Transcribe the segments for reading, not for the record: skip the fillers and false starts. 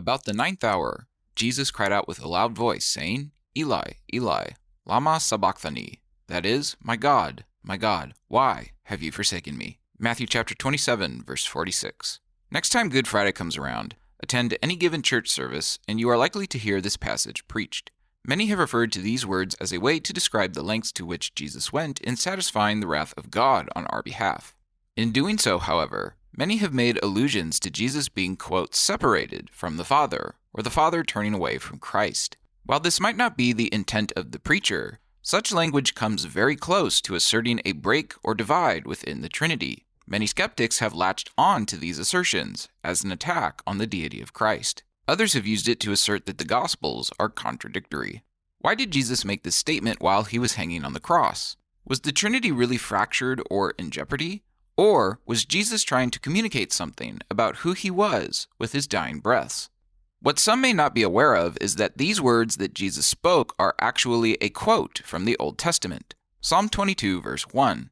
About the 9th hour, Jesus cried out with a loud voice, saying, Eli, Eli, LAMA SABACHTHANI, that is, my God, why have you forsaken me? Matthew chapter 27, verse 46. Next time Good Friday comes around, attend any given church service, and you are likely to hear this passage preached. Many have referred to these words as a way to describe the lengths to which Jesus went in satisfying the wrath of God on our behalf. In doing so, however, many have made allusions to Jesus being, quote, separated from the Father, or the Father turning away from Christ. While this might not be the intent of the preacher, such language comes very close to asserting a break or divide within the Trinity. Many skeptics have latched on to these assertions as an attack on the deity of Christ. Others have used it to assert that the Gospels are contradictory. Why did Jesus make this statement while he was hanging on the cross? Was the Trinity really fractured or in jeopardy? Or was Jesus trying to communicate something about who he was with his dying breaths? What some may not be aware of is that these words that Jesus spoke are actually a quote from the Old Testament. Psalm 22, verse 1.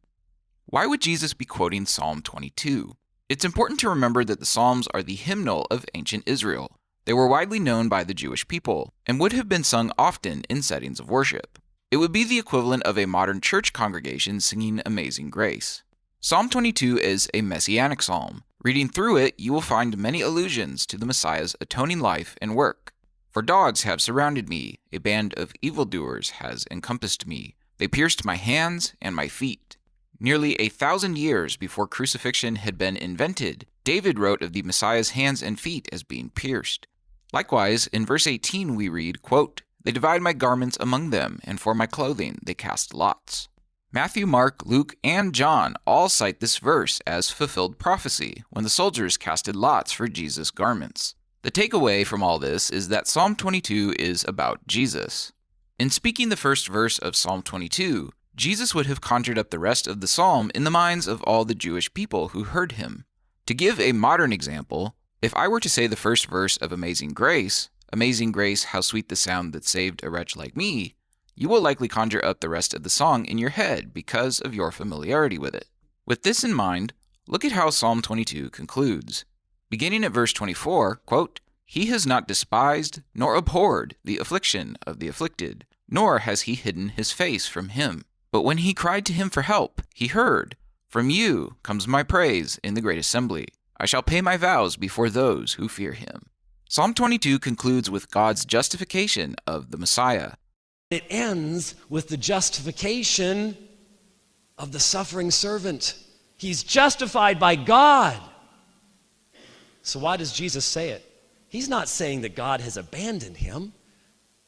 Why would Jesus be quoting Psalm 22? It's important to remember that the Psalms are the hymnal of ancient Israel. They were widely known by the Jewish people and would have been sung often in settings of worship. It would be the equivalent of a modern church congregation singing Amazing Grace. Psalm 22 is a messianic psalm. Reading through it, you will find many allusions to the Messiah's atoning life and work. For dogs have surrounded me, a band of evildoers has encompassed me. They pierced my hands and my feet. Nearly 1,000 years before crucifixion had been invented, David wrote of the Messiah's hands and feet as being pierced. Likewise, in verse 18 we read, quote, They divide my garments among them, and for my clothing they cast lots. Matthew, Mark, Luke, and John all cite this verse as fulfilled prophecy when the soldiers casted lots for Jesus' garments. The takeaway from all this is that Psalm 22 is about Jesus. In speaking the first verse of Psalm 22, Jesus would have conjured up the rest of the psalm in the minds of all the Jewish people who heard him. To give a modern example, if I were to say the first verse of Amazing Grace, how sweet the sound that saved a wretch like me, you will likely conjure up the rest of the song in your head because of your familiarity with it. With this in mind, look at how Psalm 22 concludes. Beginning at verse 24, quote, He has not despised nor abhorred the affliction of the afflicted, nor has he hidden his face from him. But when he cried to him for help, he heard. From you comes my praise in the great assembly. I shall pay my vows before those who fear him. Psalm 22 concludes with God's justification of the Messiah. It ends with the justification of the suffering servant. He's justified by God. So why does Jesus say it? He's not saying that God has abandoned him.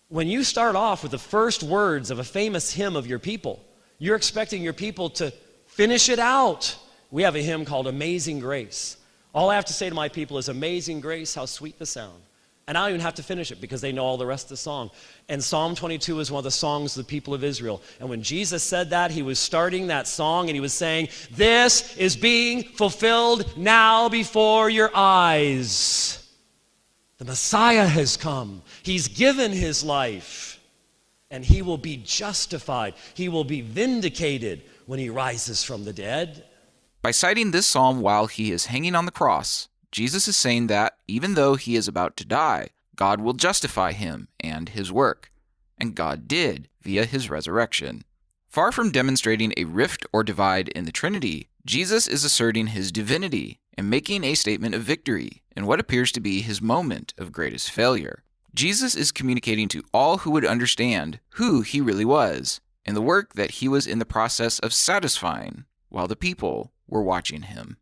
When you start off with the first words of a famous hymn of your people, you're expecting your people to finish it out. We have a hymn called Amazing Grace. All I have to say to my people is, Amazing Grace, how sweet the sound. And I don't even have to finish it because they know all the rest of the song. And Psalm 22 is one of the songs of the people of Israel. And when Jesus said that, he was starting that song and he was saying, this is being fulfilled now before your eyes. The Messiah has come. He's given his life. And he will be justified. He will be vindicated when he rises from the dead. By citing this psalm while he is hanging on the cross, Jesus is saying that, even though he is about to die, God will justify him and his work. And God did, via his resurrection. Far from demonstrating a rift or divide in the Trinity, Jesus is asserting his divinity and making a statement of victory in what appears to be his moment of greatest failure. Jesus is communicating to all who would understand who he really was and the work that he was in the process of satisfying while the people were watching him.